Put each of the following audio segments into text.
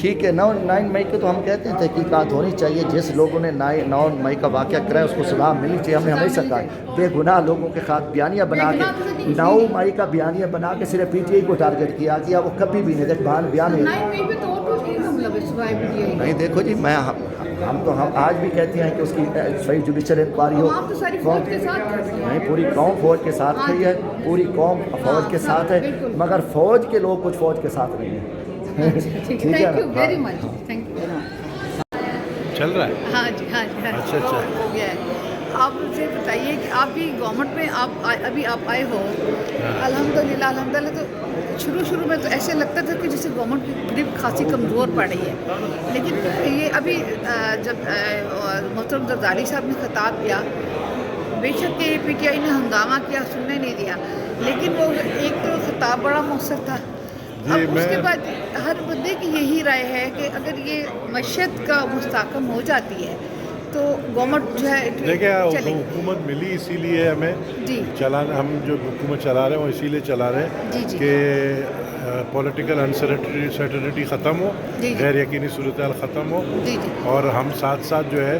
ٹھیک ہے 9 مئی کو تو ہم کہتے ہیں تحقیقات ہونی چاہیے. جس لوگوں نے 9 مئی کا واقعہ کرایا اس کو سزا ملنی چاہیے. ہم نے ہمیشہ کہا بے گناہ لوگوں کے خلاف بیانیہ بنا کے 9 مئی کا بیانیہ بنا کے صرف پی ٹی آئی کو ٹارگٹ کیا وہ کبھی بھی نہیں. دیکھ بیان ہے 9 مئی پہ تو اور کچھ نہیں حملہ ہے صبح پی ٹی آئی. نہیں. دیکھو جی ہم آج بھی کہتے ہیں کہ اس کی صحیح جوڈیشل انکوائری ہو. آپ تو ساری فوج کے ساتھ کھڑی ہیں. نہیں پوری قوم فوج کے ساتھ کھڑی ہے. پوری قوم فوج کے ساتھ ہے مگر فوج کے لوگ کچھ فوج کے ساتھ نہیں ہیں. ٹھیک ہے thank you very much thank you. چل رہا ہے. ہاں جی ہاں جی. اچھا ہو گیا ہے. آپ مجھے بتائیے کہ آپ کی گورنمنٹ میں ابھی آپ آئے ہو. الحمدللہ تو شروع میں تو ایسے لگتا تھا کہ جیسے گورنمنٹ کی گرپ خاصی کمزور پڑ رہی ہے. لیکن یہ ابھی جب محترم زرداری صاحب نے خطاب کیا بے شک کہ پی ٹی آئی نے ہنگامہ کیا سننے نہیں دیا لیکن وہ ایک تو خطاب بڑا مؤثر تھا. اب اس کے بعد ہر بندے کی یہی رائے ہے کہ اگر یہ معیشت کا مستحکم ہو جاتی ہے تو گورنمنٹ جو ہے دیکھیں حکومت ملی اسی لیے ہمیں جی ہم جو حکومت چلا رہے ہیں وہ اسی لیے چلا رہے ہیں کہ پولیٹیکل انسرٹنٹی ختم ہو, غیر یقینی صورتحال ختم ہو, اور ہم ساتھ ساتھ جو ہے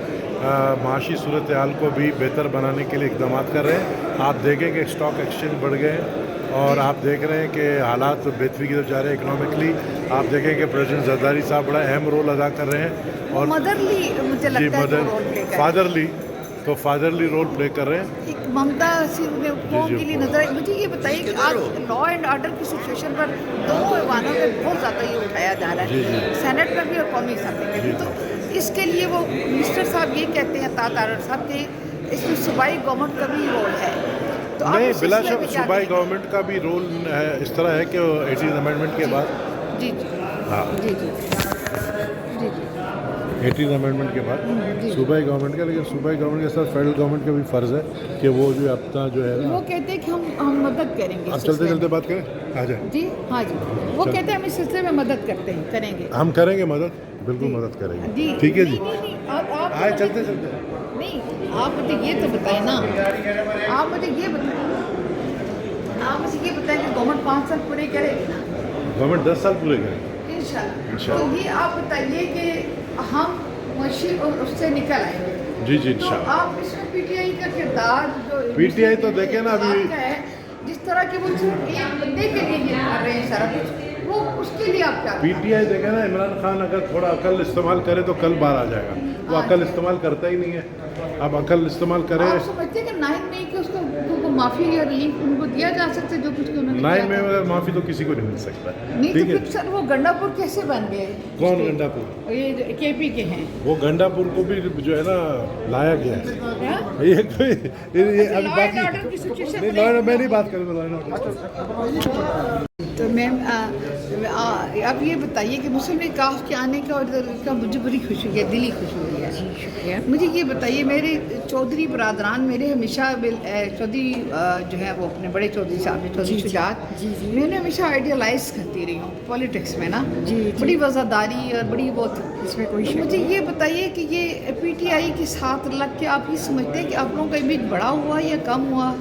معاشی صورتحال کو بھی بہتر بنانے کے لیے اقدامات کر رہے ہیں. آپ دیکھیں کہ اسٹاک ایکسچینج بڑھ گئے ہیں اور آپ دیکھ رہے ہیں کہ حالات بہتری کی طرف جا رہے ہیں اکنامکلی. آپ دیکھیں کہ پریزیڈنٹ زرداری صاحب بڑا اہم رول ادا کر رہے ہیں اور مدرلی مجھے لگتا ہے فادرلی رول پلے کر رہے ہیں. ایک ممتا قوم کے لیے نظر آئی. مجھے یہ بتائیے کہ آج لا اینڈ آرڈر کی سچویشن پر دونوں ایوانوں میں بہت زیادہ یہ اٹھایا جا رہا ہے سینٹ میں بھی اور قومی اسمبلی میں. تو اس کے لیے وہ منسٹر صاحب یہ کہتے ہیں تارڑ صاحب کہ اس میں صوبائی گورنمنٹ کا بھی رول ہے. تو نہیں بلا شک صوبائی گورنمنٹ کا بھی رول ہے. اس طرح ہے کہ 18 امینڈمنٹ کے بعد جی ہاں جی جی جی 18 امینڈمنٹ کے بعد صوبائی گورنمنٹ کا, لیکن صوبائی گورنمنٹ کے ساتھ فیڈرل گورنمنٹ کا بھی فرض ہے کہ وہ جو اپنا جو ہے وہ کہتے ہیں کہ ہم مدد کریں گے. اب چلتے بات کریں آ جائیں. جی ہاں جی وہ کہتے ہیں ہم اس سلسلے میں مدد کریں گے. ہم کریں گے مدد, بالکل مدد کریں گے. جی ٹھیک ہے جی آئے چلتے نہیں آپ مجھے یہ تو بتائیں نا. آپ مجھے یہ بتائیں کہ گورنمنٹ 5 سال پورے کرے گی نا. گورنمنٹ 10 سال پورے کرے گی انشاءاللہ. تو یہ آپ بتائیے کہ ہم معاشی اور اس سے نکل آئیں گے. جی تو انشاءاللہ. آپ اس میں پی ٹی آئی کا کردار جو پی ٹی آئی تو دیکھیں نا ابھی جس طرح کہ وہ صرف ایک بندے کے لیے کر رہے ہیں سارا کچھ, وہ اس کے لیے آپ کیا پی ٹی آئی دیکھیں نا عمران خان اگر تھوڑا عقل استعمال کرے تو کل باہر آ جائے گا. وہ عقل استعمال کرتا ہی نہیں ہے. اب عقل استعمال کرے. آپ سمجھتے ہیں کہ 9 مئی کو اس کو معافی یا ریلیف ان کو دیا جا سکتا ہے جو کچھ انہوں نے 9 مئی میں معافی تو کسی کو نہیں مل سکتا. نہیں تو پھر سر وہ گنڈا پور کیسے بن گئے؟ کون گنڈا پور؟ یہ کے پی کے ہیں. وہ گنڈا پور کو بھی جو ہے نا لایا گیا ہے. یہ ابھی باقی میں نہیں بات کروں گا. تو میم آپ یہ بتائیے کہ مسلم کاف کے آنے کا اور مجھے بڑی خوشی ہے, دلی خوشی ہے. شکریہ. مجھے یہ بتائیے میرے چودھری برادران میرے ہمیشہ چودھری جو ہے وہ اپنے بڑے چودھری صاحب ہیں چودھری شجاعت, میں نے ہمیشہ آئیڈیالائز کرتی رہی ہوں پولیٹکس میں نا. بڑی وفاداری اور بڑی بہت اس میں کوئی. مجھے یہ بتائیے کہ یہ پی ٹی آئی کے ساتھ لگ کے آپ یہ سمجھتے ہیں کہ آپ لوگوں کا امیج بڑا ہوا یا کم ہوا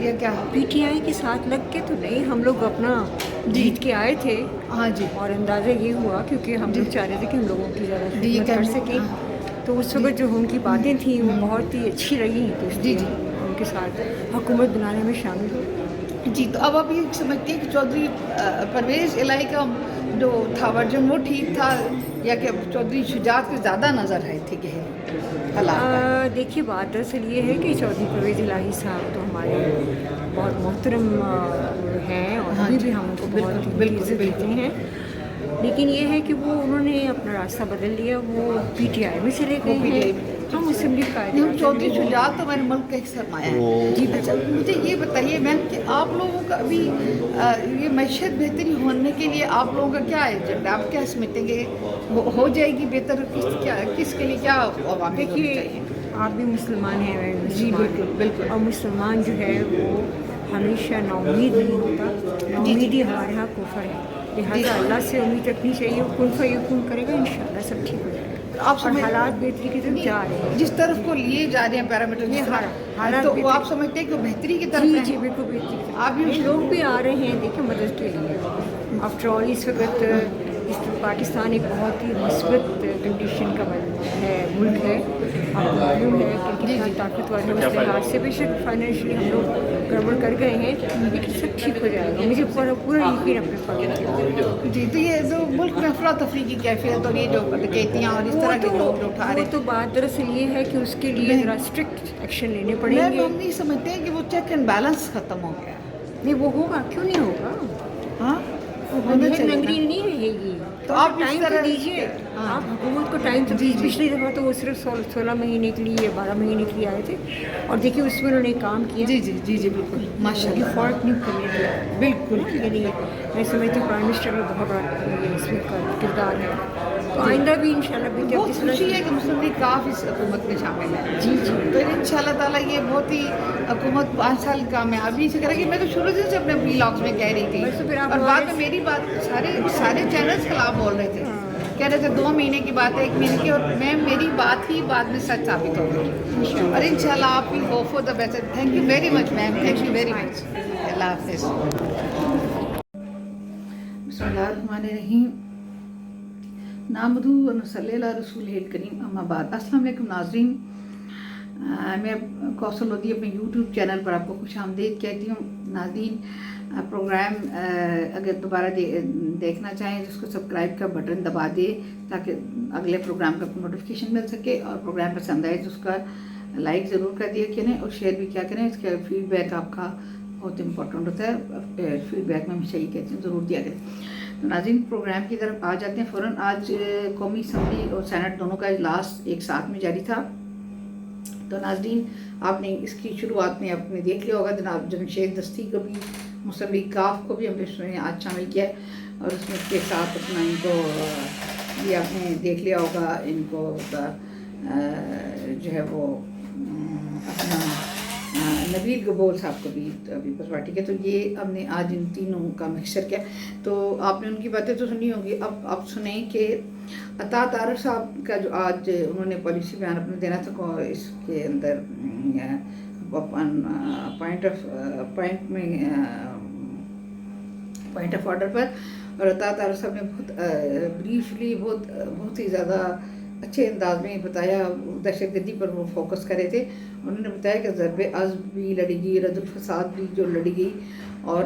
یا کیا؟ پی ٹی آئی کے ساتھ لگ کے تو نہیں, ہم لوگ اپنا جیت کے آئے تھے. ہاں جی. اور اندازہ یہ ہوا کیونکہ ہم لوگ چاہ رہے تھے کہ ہم لوگوں کی زیادہ خدمت کر سکیں. تو اس وقت جو ان کی باتیں تھیں وہ بہت ہی اچھی رہی. تو ان کے ساتھ حکومت بنانے میں شامل ہوئی. جی تو اب آپ یہ سمجھتے ہیں کہ چودھری پرویز الہی کا جو تھا ورژن وہ ٹھیک تھا یا کہ چودھری شجاعت کے زیادہ نظر آئے تھے کہ دیکھیے بات اصل یہ ہے کہ چودھری پرویز الہی صاحب تو ہمارے بہت محترم ہیں اور ابھی بھی ہم ان کو بہت عزت دیتے ہیں. لیکن یہ ہے کہ وہ انہوں نے اپنا راستہ بدل لیا, وہ پی ٹی آئی میں چلے گئے ہیں. ہم اسمبلی کا ہم چودھری شجاعت تو میرے ملک کا ایک سرمایہ ہے. جی اچھا مجھے یہ بتائیے میم کہ آپ لوگوں کا ابھی یہ معیشت بہتری ہونے کے لیے آپ لوگوں کا کیا ایجنڈا, آپ کیا سمجھتے ہیں کہ ہو جائے گی بہتر, کس کے لیے کیا واقعی چاہیے؟ آپ بھی مسلمان ہیں. جی بالکل. اور مسلمان جو ہے وہ ہمیشہ نا امید نہیں ہوتا. امید ہی ہمارے یہاں کفر ہے. لہٰذا اللہ سے امید رکھنی چاہیے. کن فیکون کرے گا انشاءاللہ سب ٹھیک ہو جائے گا. آپ حالات بہتری کی طرف جا رہے ہیں, جس طرف کو لیے جا رہے ہیں پیرامیٹر حالات, تو وہ آپ سمجھتے ہیں کہ بہتری کی طرف ہے. جی بالکل بہتری. آپ بھی لوگ بھی آ رہے ہیں دیکھیں مدد کے لیے. آفٹر آل اس وقت پاکستان ایک بہت ہی مثبت کنڈیشن کا ملک ہے. آپ کو معلوم ہے کہ کتنا طاقتور ہے. اس لحاظ سے بے شک فائنینشلی ہم لوگ گڑبڑ کر گئے ہیں لیکن سب ٹھیک ہو جائے گا. مجھے پورا یقین اپنے پاس. جی تو یہ جو ملک میں افراتفری کی کیفیت اور یہ جو ڈکیتیاں اور اس طرح کے لوگ جو اٹھا رہے وہ تو بات دراصل یہ ہے کہ اس کے لیے ذرا اسٹرکٹ ایکشن لینے پڑیں گے. ہم نہیں سمجھتے ہیں کہ وہ چیک اینڈ بیلنس ختم ہو گیا. نہیں وہ ہوگا, کیوں نہیں ہوگا. ہاں نگری نہیں رہے گی. تو آپ ٹائم تو دیجیے, آپ حکومت کو ٹائم تو دیجیے. پچھلی دفعہ تو وہ صرف 16 مہینے کے لیے 12 مہینے کے لیے آئے تھے اور دیکھیے اس میں انہوں نے کام کیا. جی جی جی جی بالکل ماشاء اللہ. فالٹ نہیں کرنے دیا بالکل. یعنی میں سمجھتی ہوں پرائم منسٹر کا بہت بڑا اس میں کردار ہے. تو آئندہ بھی انشاءاللہ بھی بہت خوشی ہے کہ مسلم لیگ کافی اس حکومت میں شامل ہے. جی جی تو ان شاء اللہ تعالیٰ یہ بہت ہی حکومت 5 سال کامیابی سے کرے گی. میں تو شروع سے اپنے ولاگس میں کہہ رہی تھی اور بعد میں میری بات سارے چینلز خلاف بول رہے تھے, کہہ رہے تھے 2 مہینے کی بات ہے 1 مہینے کی, اور میری بات ہی بعد میں سچ ثابت ہو گئی. اور ان شاء اللہ آپ بھی hope for the best. Thank you very much ma'am, thank you very much. اللہ حافظ. بسم اللہ الرحمن الرحیم. نحمدہ و نصلی علی رسولہ الکریم, اما بعد. السلام علیکم ناظرین. میں کوثر لودھی اپنے یوٹیوب چینل پر آپ کو خوش آمدید کہتی ہوں. ناظرین پروگرام اگر دوبارہ دیکھنا چاہیں تو اس کو سبسکرائب کا بٹن دبا دے تاکہ اگلے پروگرام کا نوٹیفیکیشن مل سکے, اور پروگرام پسند آئے تو اس کا لائک ضرور کر دیا کریں اور شیئر بھی کیا کریں. اس کا فیڈ بیک آپ کا بہت امپورٹنٹ ہوتا ہے. فیڈ بیک میں ہمیشہ یہ کہتے ہیں ضرور دیا کریں. تو ناظرین پروگرام کی طرف آ جاتے ہیں فوراً. آج قومی اسمبلی اور سینٹ دونوں کا اجلاس ایک ساتھ میں جاری تھا. تو ناظرین آپ نے اس کی شروعات میں آپ نے دیکھ لیا ہوگا جناب جمشید دستی کو بھی, مسلم لیگ کاف کو بھی ہم نے آج شامل کیا ہے, اور اس میں کے ساتھ اپنا ان کو بھی آپ نے دیکھ لیا ہوگا, ان کو جو ہے وہ اپنا نبیل گبور صاحب کو بھی پیپلز پارٹی کے. تو یہ ہم نے آج ان تینوں کا مکسچر کیا. تو آپ نے ان کی باتیں تو سنی ہوگی. اب آپ سنیں کہ عطا طارق صاحب کا جو آج انہوں نے پالیسی بیان اپنا دینا تھا اس کے اندر پوائنٹ آف آرڈر پر, اور عطا طارق صاحب نے بہت بریفلی بہت ہی زیادہ اچھے انداز میں بتایا. دہشت گردی پر وہ فوکس کر رہے تھے. انہوں نے بتایا کہ ضرب عضب بھی لڑی گئی, رد الفساد بھی جو لڑی گئی, اور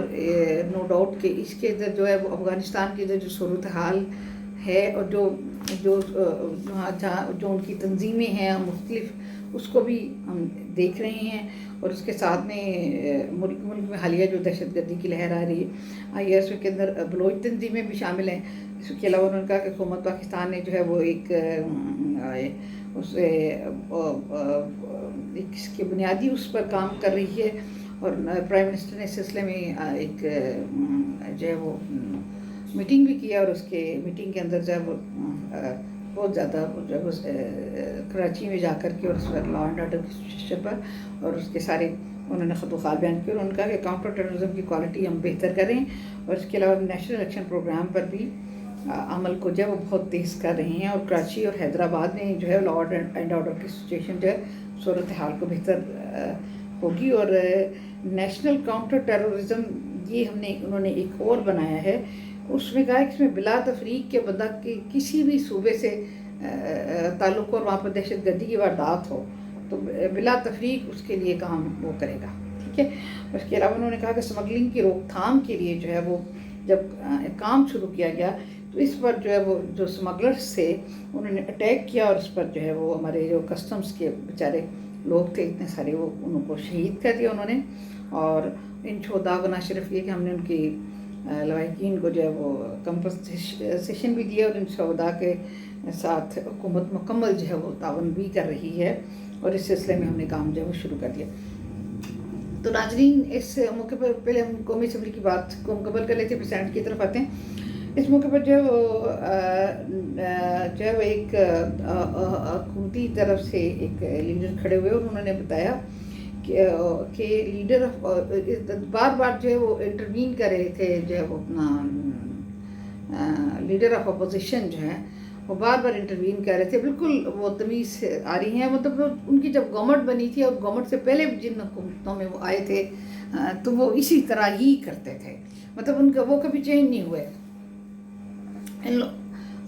نو ڈاؤٹ کہ اس کے اندر جو ہے وہ افغانستان کے اندر جو صورتحال ہے اور جو ان کی تنظیمیں ہیں مختلف, اس کو بھی ہم دیکھ رہے ہیں. اور اس کے ساتھ میں ملک میں حالیہ جو دہشت گردی کی لہر آ رہی ہے, اس کے اندر بلوچ تنظیمیں بھی شامل ہیں. اس کے علاوہ انہوں نے کہا کہ حکومت پاکستان نے جو ہے وہ ایک اس کے بنیادی اس پر کام کر رہی ہے, اور پرائم منسٹر نے اس سلسلے میں ایک جو ہے وہ میٹنگ بھی کیا, اور اس کے میٹنگ کے اندر جو ہے وہ بہت زیادہ جو ہے وہ کراچی میں جا کر کے اور اس پر لا اینڈ آرڈر کی سچویشن پر اور اس کے سارے انہوں نے خط و خال بیان کیا. اور انہوں نے کہا کہ کاؤنٹر ٹیررزم کی کوالٹی ہم بہتر کریں, اور اس کے علاوہ نیشنل الیکشن پروگرام پر بھی عمل کو جو ہے وہ بہت تیز کر رہے ہیں, اور کراچی اور حیدرآباد میں جو ہے لا اینڈ آرڈر کی سچویشن جو ہے صورتحال کو بہتر ہوگی. اور نیشنل کاؤنٹر ٹیررزم یہ انہوں نے ایک اور بنایا ہے. اس میں کہا ہے کہ اس میں بلا تفریق کے بندہ کے کسی بھی صوبے سے تعلق ہو اور وہاں پر دہشت گردی کی واردات ہو تو بلا تفریق اس کے لیے کام وہ کرے گا. ٹھیک ہے. اس کے علاوہ انہوں نے کہا کہ اسمگلنگ کی روک تھام کے لیے جو ہے وہ جب کام شروع کیا گیا تو اس پر جو ہے وہ جو اسمگلرس تھے انہوں نے اٹیک کیا, اور اس پر جو ہے وہ ہمارے جو کسٹمز کے بیچارے لوگ تھے اتنے سارے وہ ان کو شہید کر دیا انہوں نے. اور ان شہداء کو نہ صرف یہ کہ ہم نے ان کی لواحقین کو جو ہے وہ کمپنسیشن بھی دیا, اور ان شہداء کے ساتھ حکومت مکمل جو ہے وہ تعاون بھی کر رہی ہے, اور اس سلسلے میں ہم نے کام جو ہے وہ شروع کر دیا. تو ناظرین اس موقع پر پہلے ہم قومی اسمبلی کی بات کو مکمل کر لیتے ہیں, پریزیڈنٹ کی طرف آتے ہیں. اس موقع پر جو ہے وہ ایک حکومتی طرف سے ایک لیڈر کھڑے ہوئے, اور انہوں نے بتایا کہ لیڈر بار بار جو ہے وہ انٹروین کر رہے تھے, جو ہے وہ اپنا لیڈر آف اپوزیشن جو ہے وہ بار بار انٹروین کر رہے تھے. بالکل وہ تمیز آ رہی ہیں, مطلب ان کی جب گورنمنٹ بنی تھی اور گورنمنٹ سے پہلے جن حکومتوں میں وہ آئے تھے تو وہ اسی طرح ہی کرتے تھے, مطلب ان کا وہ کبھی چینج نہیں ہوئے.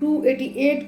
288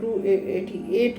288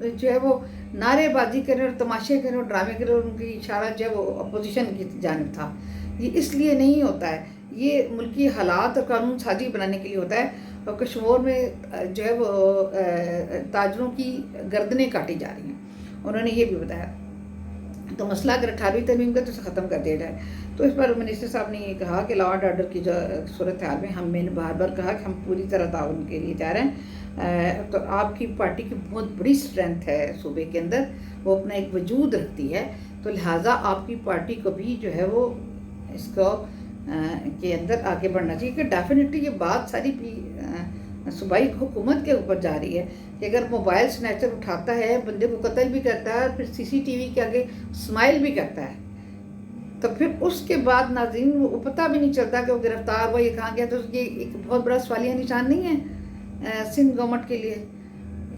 جو ہے وہ نعرے بازی کریں اور تماشے کریں اور ڈرامے کریں اور ان کی اشارہ جو ہے وہ اپوزیشن کی جانب تھا. یہ اس لیے نہیں ہوتا ہے, یہ ملکی حالات اور قانون سازی بنانے کے لیے ہوتا ہے. اور کشمور میں جو ہے وہ تاجروں کی گردنیں کاٹی جا رہی ہیں, انہوں نے یہ بھی بتایا. تو مسئلہ اگر 18ویں ترمیم کا تو اسے ختم کر دیا جائے. تو اس پر منسٹر صاحب نے یہ کہا کہ لا اینڈ آرڈر کی جو صورتحال میں میں نے بار بار کہا کہ ہم پوری طرح تعاون کے لیے جا رہے ہیں. تو آپ کی پارٹی کی بہت بڑی اسٹرینتھ ہے صوبے کے اندر, وہ اپنا ایک وجود رکھتی ہے, تو لہٰذا آپ کی پارٹی کو بھی جو ہے وہ اس کو کے اندر آگے بڑھنا چاہیے. کہ ڈیفینیٹلی یہ بات ساری صوبائی حکومت کے اوپر جا رہی ہے کہ اگر موبائل سنیچر اٹھاتا ہے, بندے کو قتل بھی کرتا ہے, پھر CCTV کے آگے اسمائل بھی کرتا ہے, تو پھر اس کے بعد ناظرین وہ پتہ بھی نہیں چلتا کہ وہ گرفتار ہوا, یہ کہاں گیا. تو یہ ایک بہت بڑا سوالیہ نشان نہیں ہے سندھ گورنمنٹ کے لیے,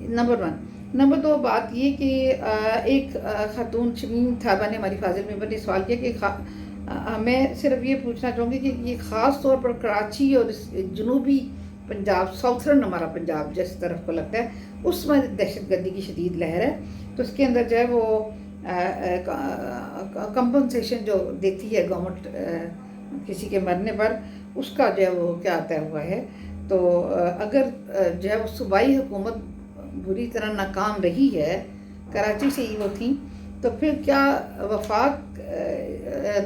نمبر 1. نمبر 2 بات یہ کہ ایک خاتون شمیم صاحبہ نے ہماری فاضل ممبر نے سوال کیا کہ میں صرف یہ پوچھنا چاہوں گی کہ یہ خاص طور پر کراچی اور جنوبی پنجاب, ساؤتھرن ہمارا پنجاب جس طرف کو لگتا ہے, اس میں دہشت گردی کی شدید لہر ہے. تو اس کے اندر جو ہے وہ کمپنسیشن جو دیتی ہے گورنمنٹ کسی کے مرنے پر, اس کا جو ہے وہ کیا طے ہوا ہے. تو اگر جو ہے وہ صوبائی حکومت بری طرح ناکام رہی ہے, کراچی سے ہی وہ تھیں, تو پھر کیا وفاق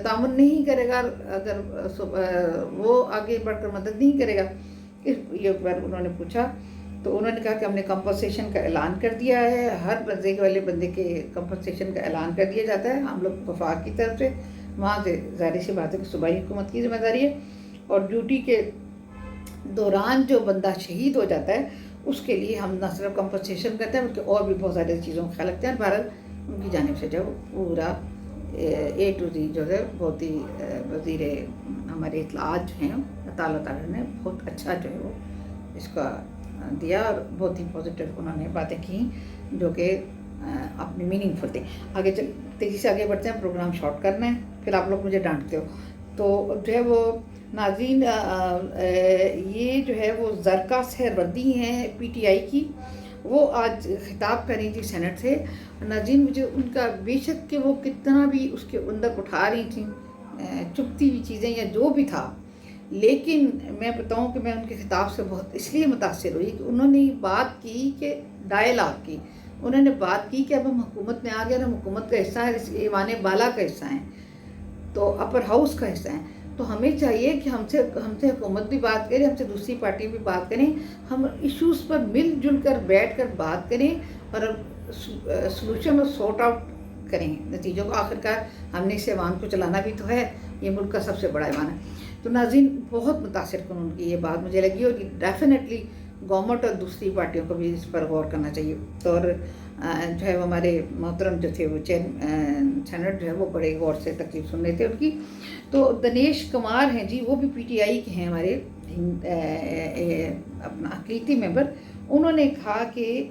تعاون نہیں کرے گا اگر وہ آگے بڑھ کر مدد نہیں کرے گا؟ یہ بار انہوں نے پوچھا. تو انہوں نے کہا کہ ہم نے کمپنسیشن کا اعلان کر دیا ہے, ہر بندے کے کمپنسیشن کا اعلان کر دیا جاتا ہے. ہم لوگ وفاق کی طرف سے وہاں سے ظاہر سی بات ہے کہ صوبائی حکومت کی ذمہ داری ہے, اور ڈیوٹی کے دوران جو بندہ شہید ہو جاتا ہے اس کے لیے ہم نہ صرف کمپنسیشن کرتے ہیں بلکہ اور بھی بہت ساری چیزوں کا خیال رکھتے ہیں. بھارت ان کی جانب سے جو ہے پورا A to Z جو ہے بہت ہی وزیر ہمارے اطلاعات جو ہیں اللہ تعالیٰ نے بہت اچھا جو ہے وہ اس کا دیا, اور بہت ہی پازیٹیو انہوں نے باتیں کی جو کہ اپنی میننگ فل تھی. آگے تیزی سے آگے بڑھتے ہیں, پروگرام شارٹ کرنا ہے, پھر آپ لوگ مجھے ڈانٹتے ہو. تو جو ہے وہ ناظرین یہ جو ہے وہ زرکا سہروردی ہیں PTI کی, وہ آج خطاب کر رہی تھی سینٹ سے. ناظرین مجھے ان کا بے شک کہ وہ کتنا بھی اس کے اندر اٹھا رہی تھیں چپتی ہوئی چیزیں یا جو بھی تھا, لیکن میں بتاؤں کہ میں ان کے خطاب سے بہت اس لیے متاثر ہوئی کہ انہوں نے بات کی کہ ڈائلاگ کی, انہوں نے بات کی کہ اب ہم حکومت میں آ گئے, ہم حکومت کا حصہ ہیں, ایوان بالا کا حصہ ہیں, تو اپر ہاؤس کا حصہ ہیں. تو ہمیں چاہیے کہ ہم سے حکومت بھی بات کرے, ہم سے دوسری پارٹی بھی بات کریں, ہم ایشوز پر مل جل کر بیٹھ کر بات کریں اور سلوشن اور سارٹ آؤٹ کریں نتیجوں کو. آخر کار ہم نے اس ایوان کو چلانا بھی تو ہے, یہ ملک کا سب سے بڑا ایوان ہے. تو ناظرین بہت متاثر کن ان کی یہ بات مجھے لگی, اور ڈیفینیٹلی گورنمنٹ اور دوسری پارٹیوں کو بھی اس پر غور کرنا چاہیے. تو اور جو ہے وہ ہمارے محترم جو تھے وہ سینٹ جو ہے وہ بڑے غور سے تکلیف سن رہے تھے ان کی. تو دنیش کمار ہیں جی, وہ بھی PTI کے ہیں ہمارے اپنا اقلیتی ممبر. انہوں نے کہا کہ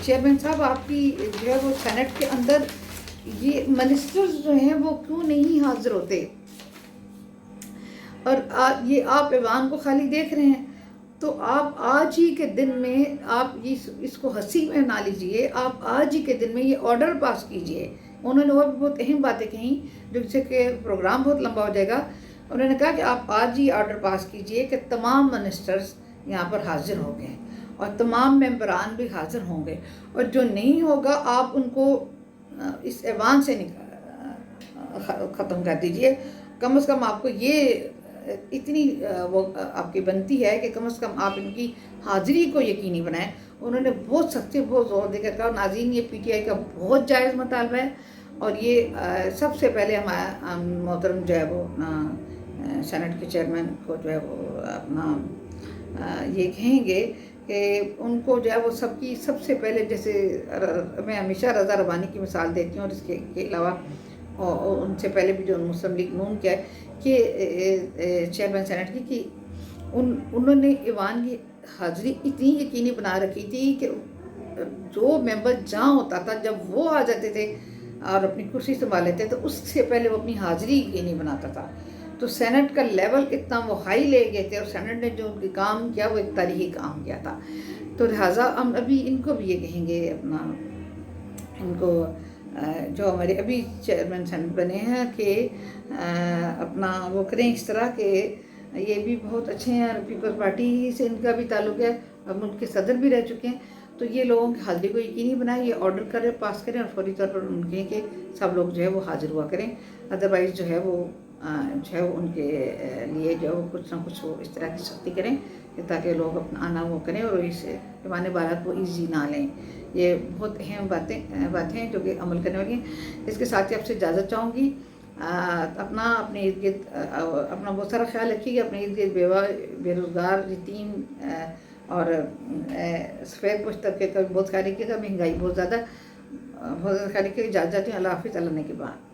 چیئرمین صاحب آپ کی جو ہے وہ سینٹ کے اندر یہ منسٹرز جو ہیں وہ کیوں نہیں حاضر ہوتے, اور یہ آپ ایوان کو خالی دیکھ رہے ہیں. تو آپ آج ہی کے دن میں آپ اس کو ہنسی میں نہ لیجئے, آپ آج ہی کے دن میں یہ آرڈر پاس کیجئے. انہوں نے اور بھی بہت اہم باتیں کہیں جن سے کہ پروگرام بہت لمبا ہو جائے گا. انہوں نے کہا کہ آپ آج ہی آرڈر پاس کیجئے کہ تمام منسٹرز یہاں پر حاضر ہوں گے اور تمام ممبران بھی حاضر ہوں گے, اور جو نہیں ہوگا آپ ان کو اس ایوان سے ختم کر دیجئے. کم از کم آپ کو یہ اتنی وہ آپ کی بنتی ہے کہ کم از کم آپ ان کی حاضری کو یقینی بنائیں. انہوں نے بہت سخت سے بہت زور دے کر کہا. ناظرین یہ PTI کا بہت جائز مطالبہ ہے, اور یہ سب سے پہلے ہمارا محترم جو ہے وہ اپنا سینٹ کے چیئرمین کو جو ہے وہ اپنا یہ کہیں گے کہ ان کو جو ہے وہ سب سے پہلے, جیسے میں ہمیشہ رضا ربانی کی مثال دیتی ہوں, اور اس کے علاوہ اور ان سے پہلے بھی جو مسلم لیگ نون کیا ہے کہ چیئرمین سینٹ کی کہ انہوں نے ایوان کی حاضری اتنی یقینی بنا رکھی تھی کہ جو ممبر جہاں ہوتا تھا جب وہ آ جاتے تھے اور اپنی کرسی سنبھال لیتے تو اس سے پہلے وہ اپنی حاضری یقینی بناتا تھا. تو سینٹ کا لیول اتنا وہ ہائی لے گئے تھے, اور سینٹ نے جو ان کی کام کیا وہ ایک تاریخی کام کیا تھا. تو لہٰذا ہم ابھی ان کو بھی یہ کہیں گے اپنا ان کو جو ہمارے ابھی چیئرمین سینٹ بنے ہیں کہ اپنا وہ کریں اس طرح کہ یہ بھی بہت اچھے ہیں اور پیپلز پارٹی سے ان کا بھی تعلق ہے، اب ملک کے صدر بھی رہ چکے ہیں، تو یہ لوگوں کی حاضری کو یقینی بنائیں، یہ آرڈر کریں پاس کریں اور فوری طور پر ان کے کہ سب لوگ جو ہے وہ حاضر ہوا کریں، ادروائز جو ہے وہ ان کے لیے جو ہے وہ کچھ نہ کچھ وہ اس طرح کی سختی کریں کہ تاکہ لوگ اپنا آنا وہ کریں اور اس پیمانے بارات کو ایزی نہ لیں۔ یہ بہت اہم باتیں ہیں جو کہ عمل کرنے والی ہیں۔ اس کے ساتھ ہی آپ سے اجازت چاہوں گی، اپنے ارد گرد اپنا بہت سارا خیال رکھیے گا، اپنے ارد گرد بیوہ، بے روزگار، یتیم اور سفید پوش طبقے کا بہت خیال رکھیے گا، مہنگائی بہت زیادہ خیال رکھیے گا۔ اجازت چاہتی ہوں، اللہ حافظ، اللہ نے کے بعد۔